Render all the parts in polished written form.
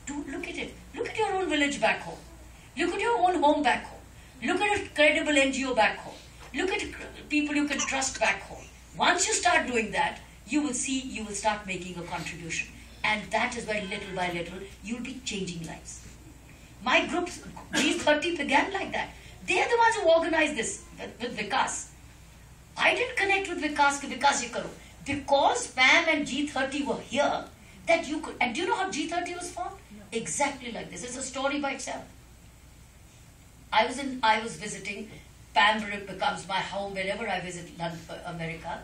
Do look at it. Look at your own village back home. Look at your own home back home. Look at a credible NGO back home. Look at people you can trust back home. Once you start doing that, you will see you will start making a contribution. And that is why little by little, you'll be changing lives. My groups, G30 began like that. They are the ones who organized this with Vikas. I didn't connect with Vikas, Vikas ye karo. Because Pam and G30 were here, that you could, and do you know how G30 was formed? No. Exactly like this. It's a story by itself. I was visiting, Pam becomes my home whenever I visit America.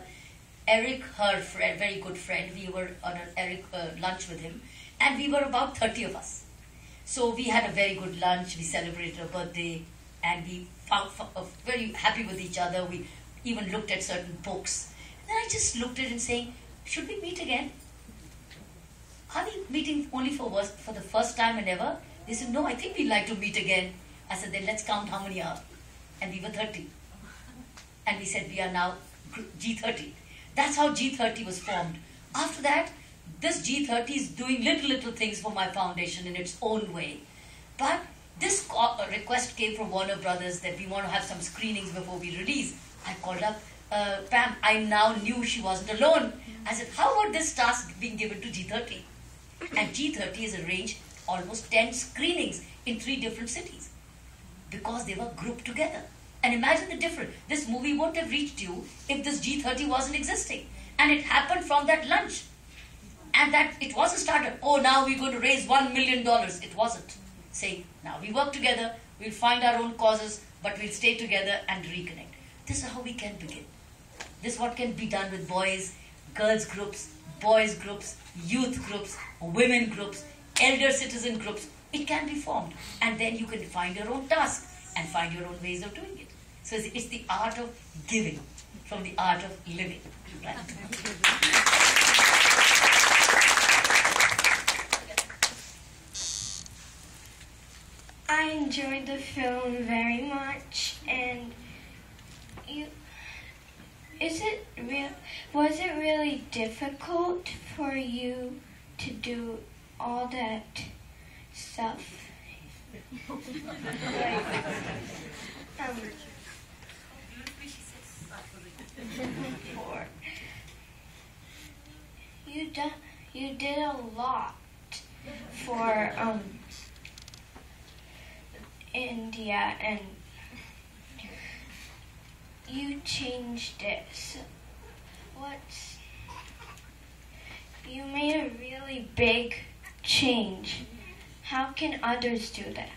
Eric, her friend, very good friend, we were on lunch with him, and we were about 30 of us. So we had a very good lunch, we celebrated her birthday, and we found very happy with each other. We even looked at certain books. And then I just looked at it and saying, should we meet again? Are we meeting only for the first time and ever? They said, no, I think we'd like to meet again. I said, then let's count how many are. And we were 30. And we said, we are now G30. That's how G30 was formed. After that, this G30 is doing little things for my foundation in its own way. But this request came from Warner Brothers that we want to have some screenings before we release. I called up Pam. I now knew she wasn't alone. I said, how about this task being given to G30? And G30 has arranged almost 10 screenings in 3 different cities because they were grouped together. And imagine the difference. This movie wouldn't have reached you if this G30 wasn't existing. And it happened from that lunch. And that it wasn't started, oh, now we're going to raise $1 million. It wasn't. Say, now we work together, we'll find our own causes, but we'll stay together and reconnect. This is how we can begin. This is what can be done with boys, girls groups, boys groups, youth groups, women groups, elder citizen groups. It can be formed. And then you can find your own task and find your own ways of doing it. So it's the art of giving from the art of living. Right? I enjoyed the film very much, and was it really difficult for you to do all that stuff? You did a lot for India, and you changed it. So you made a really big change. How can others do that?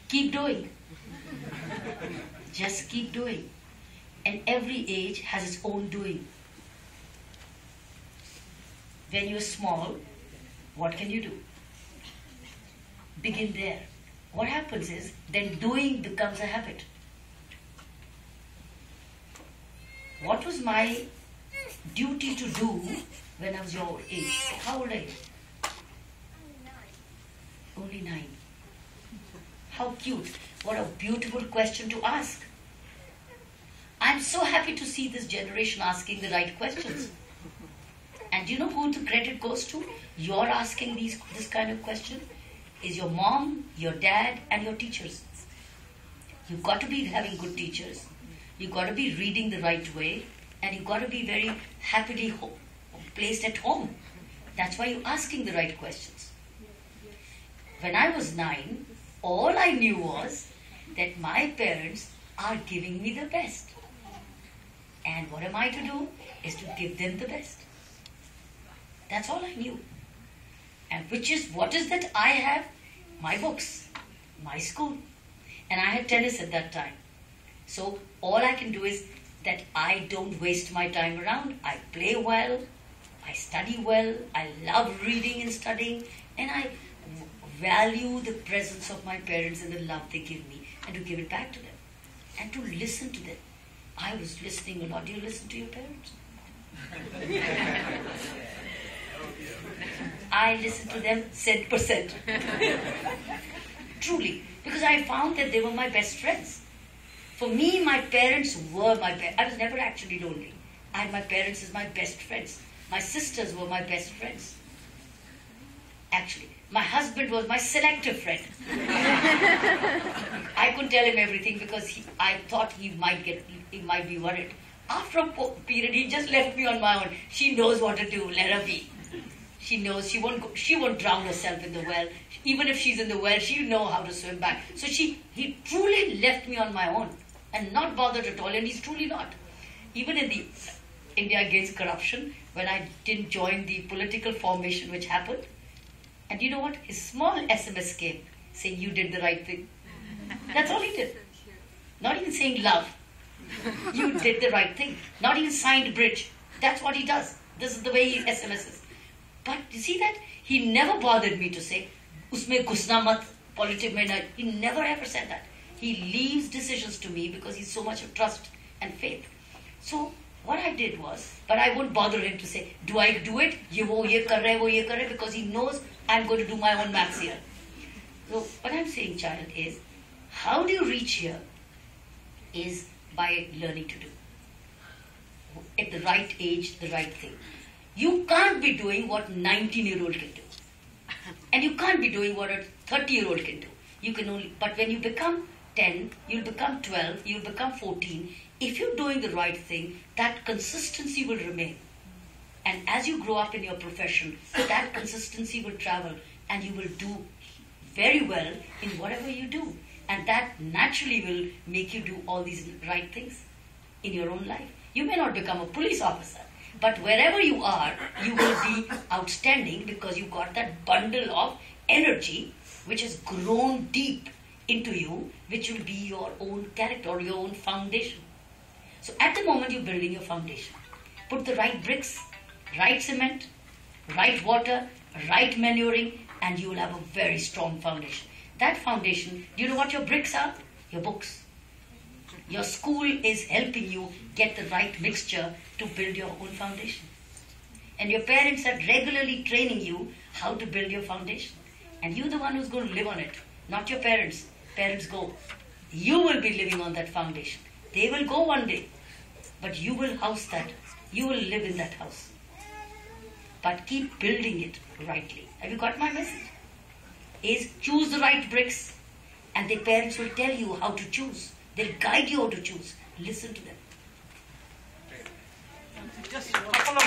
Keep doing. Just keep doing. And every age has its own doing. When you're small, what can you do? Begin there. What happens is, then doing becomes a habit. What was my duty to do when I was your age? How old are you? Only 9. How cute. What a beautiful question to ask. I'm so happy to see this generation asking the right questions. And do you know who the credit goes to? You're asking this kind of question is your mom, your dad, and your teachers. You've got to be having good teachers. You've got to be reading the right way. And you've got to be very happily placed at home. That's why you're asking the right questions. When I was 9, all I knew was that my parents are giving me the best. And what am I to do? Is to give them the best. That's all I knew. And what is that I have? My books, my school. And I had tennis at that time. So all I can do is that I don't waste my time around. I play well, I study well, I love reading and studying, and I value the presence of my parents and the love they give me, and to give it back to them, and to listen to them. I was listening a lot. Do you listen to your parents? I listen to them 100%. Truly. Because I found that they were my best friends. For me, my parents were my best. I was never actually lonely. I had my parents as my best friends. My sisters were my best friends. Actually, my husband was my selective friend. I couldn't tell him everything because I thought he might be worried. After a period, he just left me on my own. She knows what to do. Let her be. She knows she won't drown herself in the well. Even if she's in the well, she'll know how to swim back. So he truly left me on my own and not bothered at all. And he's truly not. Even in the India Against Corruption, when I didn't join the political formation which happened, and you know what? His small SMS came saying you did the right thing. That's all he did. Not even saying love. You did the right thing. Not even signed bridge. That's what he does. This is the way he SMSs. But you see that? He never bothered me to say, Usme ghusna mat, politics mein na. He never ever said that. He leaves decisions to me because he's so much of trust and faith. So what I did was, but I won't bother him to say, do I do it? Ye kar rahe, because he knows I'm going to do my own maths here. So what I'm saying, child, is how do you reach here is by learning to do. At the right age, the right thing. You can't be doing what 19-year-old can do. And you can't be doing what a 30-year-old can do. You can only, but when you become 10, you'll become 12, you'll become 14. If you're doing the right thing, that consistency will remain. And as you grow up in your profession, that consistency will travel and you will do very well in whatever you do. And that naturally will make you do all these right things in your own life. You may not become a police officer, but wherever you are, you will be outstanding because you got that bundle of energy which has grown deep into you, which will be your own character or your own foundation. So at the moment you're building your foundation. Put the right bricks, right cement, right water, right manuring, and you will have a very strong foundation. That foundation, do you know what your bricks are? Your books. Your school is helping you get the right mixture to build your own foundation. And your parents are regularly training you how to build your foundation. And you're the one who's going to live on it, not your parents. Parents go. You will be living on that foundation. They will go one day, but you will house that. You will live in that house. But keep building it rightly. Have you got my message? Is choose the right bricks, and the parents will tell you how to choose. They'll guide you how to choose. Listen to them. Just a couple of